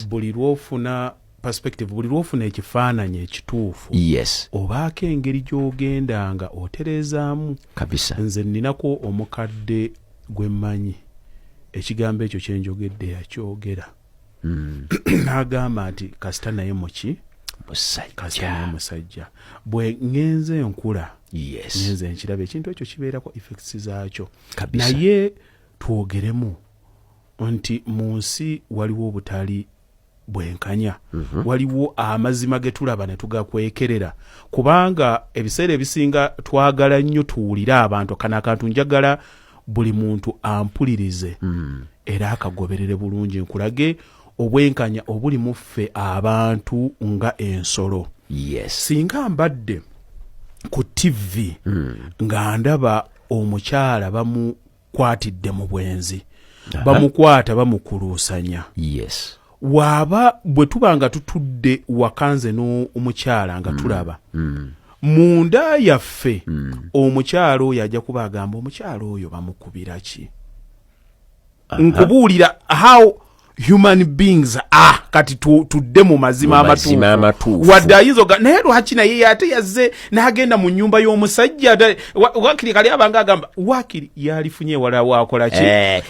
buli lwofuna perspective, buli lwofuna ekifaananyi ekituufu, yes, obaako engeri gy'ogendanga otereezaamu. kabisa. Nze ninako omukadde gwe mmanyi ekigambo ekyo kye njogedde yakyogera. N'agamba nti kasita naye muki kasita naye musajja bwe ngenze nkula, yes, ngenze nkiraba ekintu ekyo kibeerako effects zaakyo. kabisa. Naye twogeremu nti mu nsi waliwo obutali bwenkanya, waliwo amazima ge tulaba ne tugakwekerera, kubanga ebiseera ebisinga twagala nnyo tuwulire abantu. Kana akantu njagala buli muntu ampulirize era akagoberere bulungi, nkulage obwenkanya obuli mu ffe abantu nga ensolo. Yes, Singa mbadde ku TV nga ndaba omukyala bamukwatidde mu bwenzi, bamukwata bamukuluusanya, yes, waaba bwe tuba nga tutudde wakanze n'omukyala nga tulaba munda yaffe omukyala oyo ajja kuba agamba omukyala oyo bamukubira ki? Nkubuulira how human beings are kati tudde mu mazima amatuufu. Wadde ayinza naye lwaki naye yate yazze n'agenda mu nnyumba y'omusajja wakiri kali abanga agamba wakiri yalifunye wala wakola ki?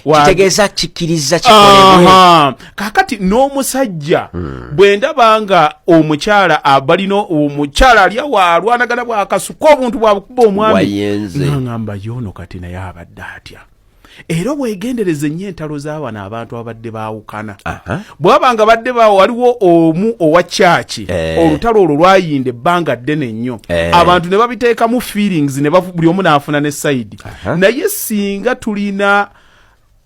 Kitegeeza kikkiriza kikolebwe. Kakati n'omusajja bwe ndabanga omukyala abalino omukyala ali alwanagana bw'akasuka obuntu bwabukuba omwami ngamba yono kati naye abadde atya. Era bwegendereze nnyo entalo z'abana abantu abadde baawukana. Bw'abanga badde baawo waliwo omu owa kyaki olutalo olwo lwayinda ebbanga ddene nnyo, abantu ne babiteekamu feelings ne buli omu n'afuna ne side. Naye singa tulina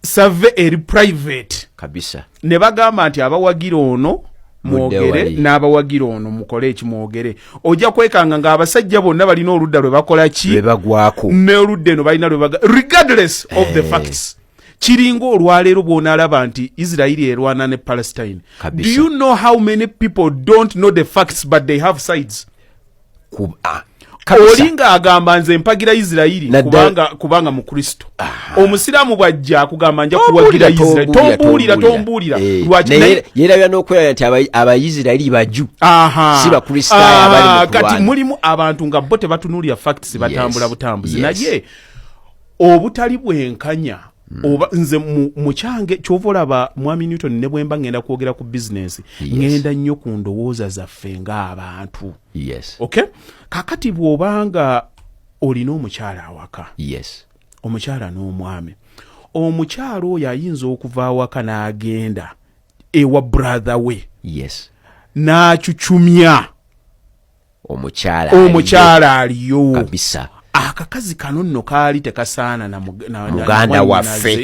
save eri private kabisa ne bagamba nti abawagira ono mwogere n'abawagira ono mukole ekimwogere, ojja kwekanga ng'abasajja bonna balina oludda lwe bakola ki lwe bagwako n'oludda eno balina lwe regardless of the facts. Kiringa olwaleero bw'onaalaba nti Israel erwana ne Palestine. Do you know how many people don't know the facts but they have sides? Olinga agamba nze mpagira Israel kubanga mu Kristo. Omusiraamu bwajja akugamba nja kuwagira Israel. Tombuulira. Yerabya n'okwera nti Abayisirayiri baju. Si Bakristaayo abali mu kulwana. Kati mulimu abantu nga bo tebatunuulira facts batambula butambuzi. Naye obutali bwenkanya oba nze mu kyange kyova olaba Mwami Newton ne bwe mba ngenda kwogera ku business ngenda nnyo ku ndowooza zaffe ng'abantu. Okay? Kakati bw'obanga olina omukyala awaka, omukyala n'omwami, omukyala oyo ayinza okuva awaka n'agenda ewa brother we, n'acucumya omukyala aliyo kabisa. Akakazi kano nno kaali tekasaana na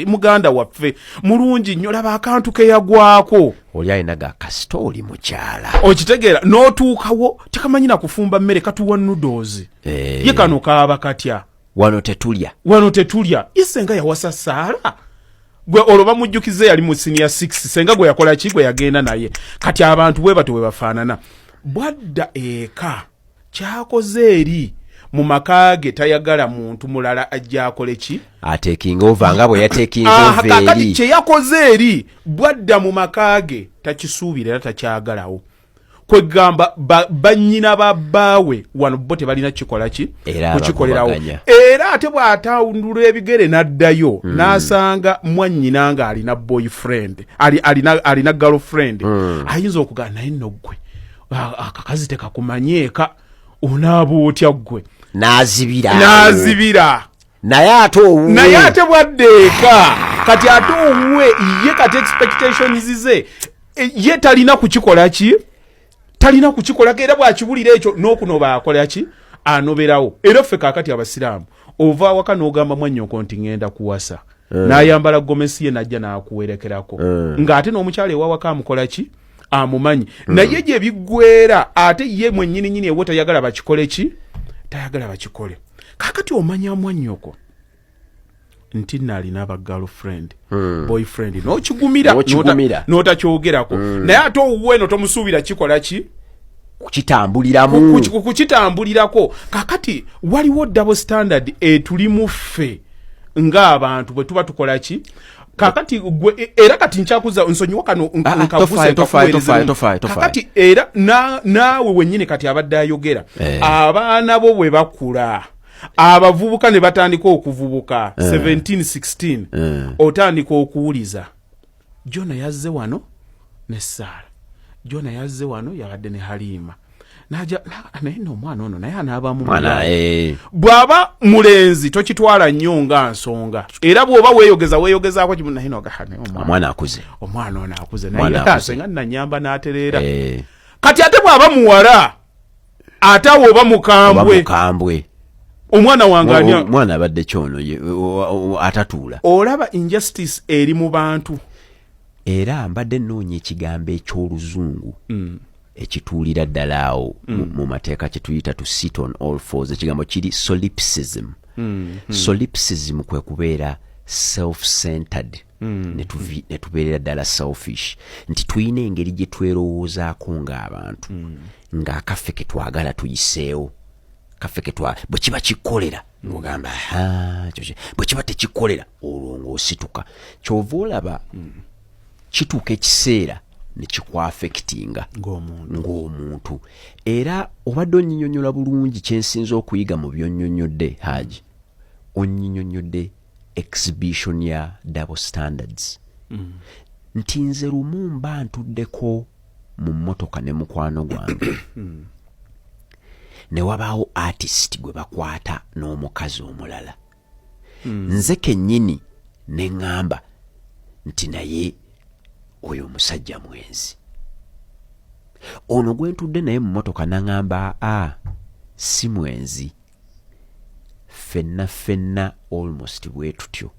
muganda waffe mulungi nnyo, laba akantu ke yagwako. Oli alinaga akasitooli mukyala, okitegeera n'otuukawo tekamanyi na kufumba mmere katuwa noodles. Ye kano kaaba katya wano tetulya isenga yawasa Saala gwe oloba mujjukize yali mu senior 6 senga gwe yakola ki gwe yagenda naye. Kati abantu bwe bato bwe bafaanana bwadda eka kyakoze eri mu makage tayagala muntu mulala ajja akole ki taking over nga bwe yateking over eri. Kati kye yakoze eri bwadda mu makage takisuubira era takyagalawo. Kwegamba bannyina babbaawe wano bo tebalina kikola ki kukikolerawo. Era ate bw'atawundula ebigere n'addayo n'asanga mwannyina nga alina boyfriend alina girlfriend, ayinza okugamba naye nno ggwe akakazi tekakumanyeeka onaaba otya ggwe n'azibira. Naye ate bwaddeeka kati ate owuwe ye kati expectations ze ye talina kukikola ki talina kukikola era bw'akibulira ekyo n'okunoba akola ki anoberawo. Era ffe kaakati abasiraamu ova awaka n'ogamba mwannyoko nti ngenda kuwasa n'ayambala gomesi ye najja n'akuwerekerako ng'ate n'omukyala ewawaka amukola ki amumanyi. Naye gye biggwera ate ye mwennyini ewe tayagala bakikole ki tayagala bakikole. Kaakati omanya mwannyoko nti nalina aba girlfriend boyfriend n'okigumira n'otakyogerako. Naye ate owuwe tomusuubira kikola ki kukitambulirako. Kakati waliwo double standard etulimu ffe ng'abantu bwe tuba tukola ki kakati gwe era kati nchakuza nsonyiwa kano nkavuze kakati era nawe wenyine kati abadde ayogera abaana bo bwe bakula abavubuka ne batandika okuvubuka 17-16 otandika okuwuliza Jona yazze wano ne Sara Jona yazze wano yabadde ne Halima naja naye n'omwana ono naye anaabamu bw'aba mulenzi tokitwala nnyo nga nsonga era bw'oba weeyogezaako kimu naye nogahane omwana ono akuze naye asenga nanyamba n'atereera kati ate bw'aba muwala ate awo oba mukambwe omwana wange omwana abadde kyono atatuula olaba injustice eri mu bantu era mbadde nnoonya ekigambo eky'oluzungu ekituulira ddala awo mu mateeka kye tuyita to sit on all fours ekigambo kiri solipsism. Solipsism kwe kubeera self-centered ne tubeerera ddala selfish nti tulina engeri gye twerowoozaako ng'abantu ng'akaffe ke twagala tuyiseewo kaffe ke bwe kiba kikolera ng'ogamba bwe kiba tekikolera olwo ng'osituka kyova olaba kituuka ekiseera ne kikwaffectinga ng'omuntu era obadde onnyinyonnyola bulungi kyensinza okuyiga mu byonnyonnyodde Haji onnyinyonnyodde exhibition ya double standards nti nze lumu mba ntuddeko mu mmotoka ne mukwano gwange ne wabaawo artist gwe bakwata n'omukazi omulala nze kennyini ne ŋŋamba nti naye oyo omusajja mwenzi ono gwe ntudde naye mu mmotoka naŋŋamba si mwenzi ffenna almost bwe tutyo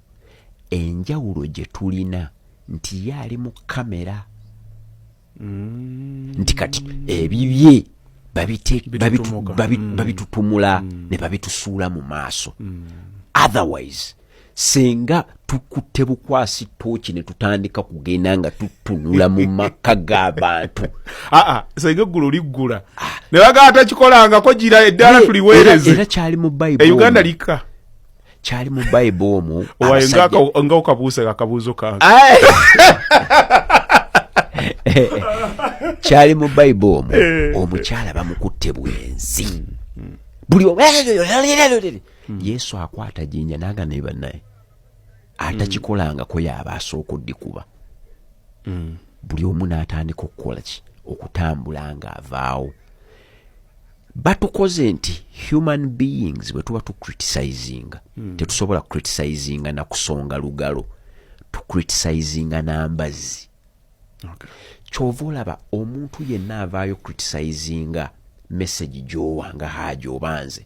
enjawulo gye tulina nti ye ali mu kamera nti kati ebibye babitutumula ne babitusuula mu maaso otherwise senga tukutte bukwasi tooki ne tutandika kugenda nga tutunula mu maka g'abantu senga eggulu liggula ne bagaa takikolangako gira eddala tuliweereze era kyali mu Bible Uganda lika kyali mu Bible omwo owaye nga okabuuse akabuuzo kange kyali mu Bible omwo omukyala bamukutte bwenzi buli Yesu akwata jinja naga ne bannaye atakikolangako yaba asooka oddikuba buli omu n'atandika okukola ki okutambula ng'avaawo batukoze nti human beings bwe tuba tucriticizinga tetusobola criticizinga na kusonga lugalo tucriticizinga n'ambazzi kyova olaba omuntu yenna avaayo criticizinga message gy'owanga Haji oba nze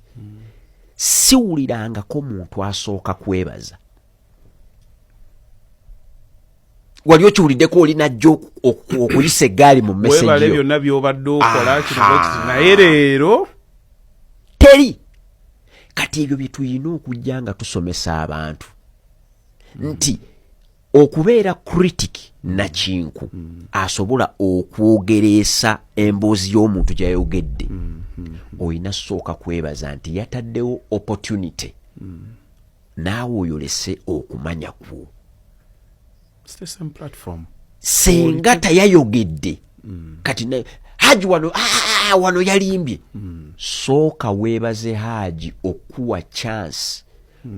siwulirangako muntu asooka kwebaza wali okiwuliddeko olinajjo okuyisa eggaali mu message yo webale byonna by'obadde okola kino naye leero teri kati ebyo bye tulina okujja nga tusomesa abantu nti okubeera critic nakinku asobola okwogereesa emboozi y'omuntu gy'ayogedde olina sooka kwebaza nti yataddewo opportunity naawe oyolese okumanya kwo senga tayayogedde kati Haji wano yalimbye sooka weebaze Haji okuwa chance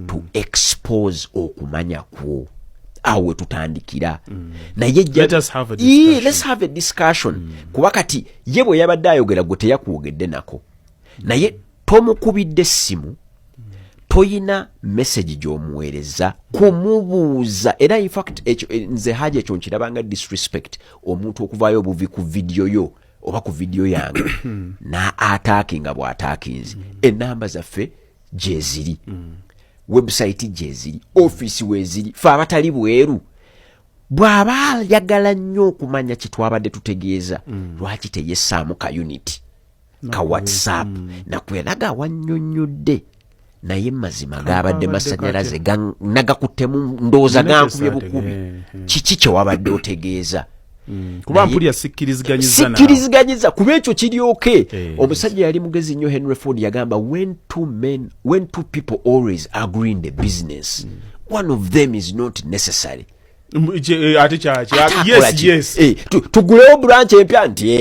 to expose okumanya kwo awe tutandikira naye let's have a discussion kuba kati ye bwe yabadde ayogera gwe teyakwogedde nako naye tomukubidde essimu toyina message gy'omuweereza kumubuuza era in fact nze Haji ekyo nkirabanga disrespect omuntu okuvaayo obuvi ku video yo oba ku video yange na attackinga bw'attackinze enamba zaffe gye ziri website gye ziri office weziri fe abatali bweru bw'aba yagala nnyo okumanya kitwabadde tutegeeza lwaki teyessaamu ka unity ka WhatsApp nakweraga awannyonnyodde naye mazima gabadde masanyalaze nagakuttemu ndowooza gankubye bukubi kiki kye wabadde otegeeza kuba mpulya sikkiriziganyiza kuba ekyo kiryoke omusajja yali mugezi nnyo Henry Ford yagamba when two people always agree in the business one of them is not necessary ate kyaki yes tugulewo branch empya nti